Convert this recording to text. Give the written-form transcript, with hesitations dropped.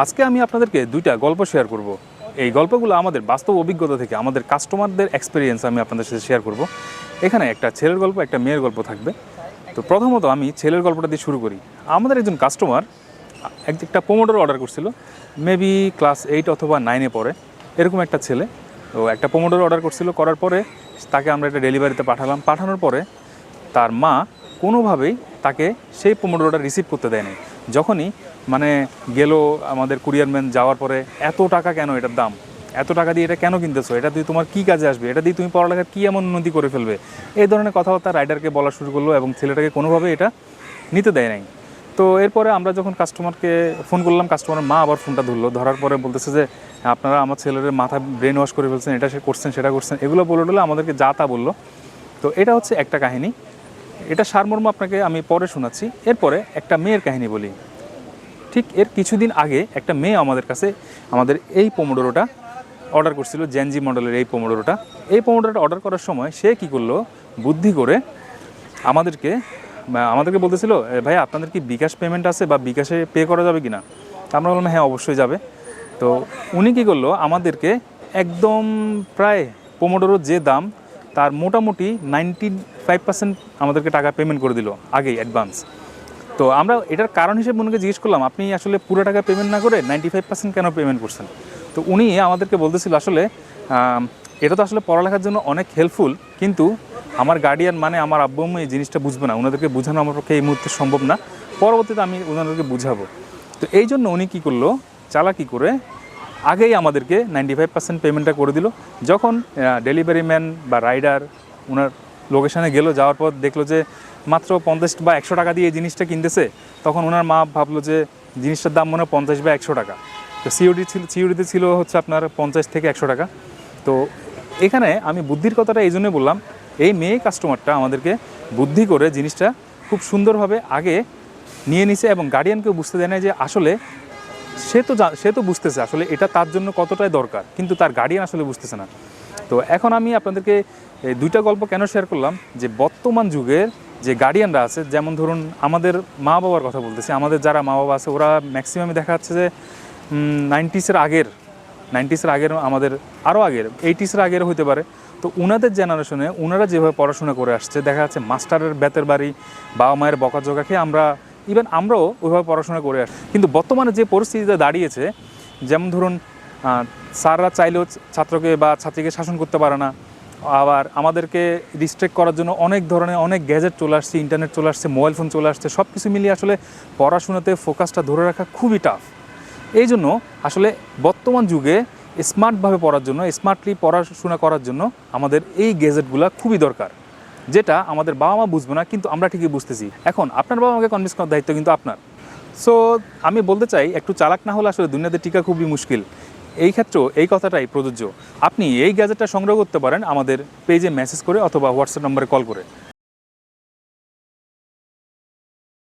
আজকে আমি আপনাদেরকে দুইটা গল্প শেয়ার করব। এই গল্পগুলো আমাদের বাস্তব অভিজ্ঞতা থেকে, আমাদের কাস্টমারদের এক্সপিরিয়েন্স আমি আপনাদের সাথে শেয়ার করব। এখানে একটা ছেলের গল্প, একটা মেয়ের গল্প থাকবে। তো প্রথমত আমি ছেলের গল্পটা দিয়ে শুরু করি। আমাদের একজন কাস্টমার একটা পোমোডোর অর্ডার করছিল, মেবি ক্লাস 8 অথবা 9-এ পড়ে, এরকম একটা ছেলে। তো একটা পোমোডোর অর্ডার করছিল, করার পরে তাকে আমরা একটা ডেলিভারিতে পাঠালাম। পাঠানোর পরে তার মা কোনোভাবেই তাকে সেই পোমোডোরটা রিসিভ করতে দেয়নি। যখনই গেল আমাদের কুরিয়ারম্যান যাওয়ার পরে, এত টাকা কেন, এটার দাম এত টাকা দিয়ে এটা কেন কিনতেছো, এটা দিয়ে তোমার কী কাজে আসবে, এটা দিয়ে তুমি পড়ালেখার কী এমন উন্নতি করে ফেলবে, এই ধরনের কথাবার্তা রাইডারকে বলা শুরু করলো এবং ছেলেটাকে কোনোভাবে এটা নিতে দেয় নাই। তো এরপরে আমরা যখন কাস্টমারকে ফোন করলাম, কাস্টমারের মা আবার ফোনটা ধরলো, ধরার পরে বলতেছে যে আপনারা আমার ছেলের মাথা ব্রেন ওয়াশ করে ফেলছেন, এটা সে করছেন, সেটা করছেন, এগুলো বলে টলে আমাদেরকে যা তা বললো। তো এটা হচ্ছে একটা কাহিনী, এটা সারমর্ম আপনাকে আমি পরে শোনাচ্ছি। এরপরে একটা মেয়ের কাহিনী বলি। ঠিক এর কিছুদিন আগে একটা মেয়ে আমাদের কাছে আমাদের এই পোমোডোরোটা অর্ডার করছিল, জেনজি মডেলের এই পোমোডোরোটা অর্ডার করার সময় সে কী করলো, বুদ্ধি করে আমাদেরকে বলতেছিল, ভাই আপনাদের কি বিকাশ পেমেন্ট আছে বা বিকাশে পে করা যাবে কি না? আমরা বললাম হ্যাঁ অবশ্যই যাবে। তো উনি কী করলো, আমাদেরকে একদম প্রায় পোমোডোরোর যে দাম তার মোটামুটি 95% আমাদেরকে টাকা পেমেন্ট করে দিল আগেই অ্যাডভান্স। তো আমরা এটার কারণ হিসেবে উনিকে জিজ্ঞেস করলাম, আপনি আসলে পুরো টাকা পেমেন্ট না করে 95% কেন পেমেন্ট করছেন? তো উনি আমাদেরকে বলতেছিল, আসলে এটা তো আসলে পড়ালেখার জন্য অনেক হেল্পফুল, কিন্তু আমার গার্ডিয়ান আমার আব্বু আম্মু এই জিনিসটা বুঝবে না, ওনাদেরকে বোঝানো আমার পক্ষে এই মুহূর্তে সম্ভব না, পরবর্তীতে আমি ওনাদেরকে বুঝাবো। তো এই জন্য উনি কী করলো, চালাকি করে আগেই আমাদেরকে 95% পেমেন্টটা করে দিল। যখন ডেলিভারি ম্যান বা রাইডার ওনার লোকেশানে গেল, যাওয়ার পর দেখলো যে মাত্র 50 বা 100 টাকা দিয়ে এই জিনিসটা কিনতেছে, তখন ওনার মা ভাবলো যে জিনিসটার দাম 50 বা 100 টাকা। তো সিওডিতে ছিল হচ্ছে আপনার 50 থেকে 100 টাকা। তো এখানে আমি বুদ্ধির কথাটা এই জন্যই বললাম, এই মেয়ে কাস্টমারটা আমাদেরকে বুদ্ধি করে জিনিসটা খুব সুন্দরভাবে আগে নিয়ে নিছে এবং গার্ডিয়ানকেও বুঝতে দেয় না যে আসলে সে তো বুঝতেছে আসলে এটা তার জন্য কতটাই দরকার, কিন্তু তার গার্ডিয়ান আসলে বুঝতেছে না। তো এখন আমি আপনাদেরকে দুইটা গল্প কেন শেয়ার করলাম, যে বর্তমান যুগের যে গার্ডিয়ানরা আছে, যেমন ধরুন আমাদের মা বাবার কথা বলতেছি, আমাদের যারা মা বাবা আছে ওরা ম্যাক্সিমামই দেখা যাচ্ছে যে 90s আগের, আমাদের আরও আগের 80s আগের হতে পারে। তো ওনাদের জেনারেশনে ওনারা যেভাবে পড়াশোনা করে আসছে, দেখা যাচ্ছে মাস্টারের বেতের বাড়ি, বাবা মায়ের বকাঝকা খেয়ে আমরাও ওইভাবে পড়াশোনা করে আসছি। কিন্তু বর্তমানে যে পরিস্থিতিতে দাঁড়িয়েছে, যেমন ধরুন স্যাররা চাইলেও ছাত্রকে বা ছাত্রীকে শাসন করতে পারে না, আবার আমাদেরকে রিস্ট্রিক্ট করার জন্য অনেক ধরনের অনেক গ্যাজেট চলে আসছে, ইন্টারনেট চলে আসছে, মোবাইল ফোন চলে আসছে, সব কিছু মিলিয়ে আসলে পড়াশোনাতে ফোকাসটা ধরে রাখা খুবই টাফ। এই জন্য আসলে বর্তমান যুগে স্মার্টভাবে পড়ার জন্য, স্মার্টলি পড়াশোনা করার জন্য আমাদের এই গ্যাজেটগুলো খুবই দরকার, যেটা আমাদের বাবা মা বুঝবে না, কিন্তু আমরা ঠিকই বুঝতেছি। এখন আপনার বাবা মাকে কনভিন্স করার দায়িত্ব কিন্তু আপনার। সো আমি বলতে চাই, একটু চালাক না হলে আসলে দুনিয়াতে টিকা খুবই মুশকিল। এই ক্ষেত্রেও এই কথাটাই প্রযোজ্য। আপনি এই গ্যাজেটটা সংগ্রহ করতে পারেন আমাদের পেজে মেসেজ করে অথবা হোয়াটসঅ্যাপ নম্বরে কল করে।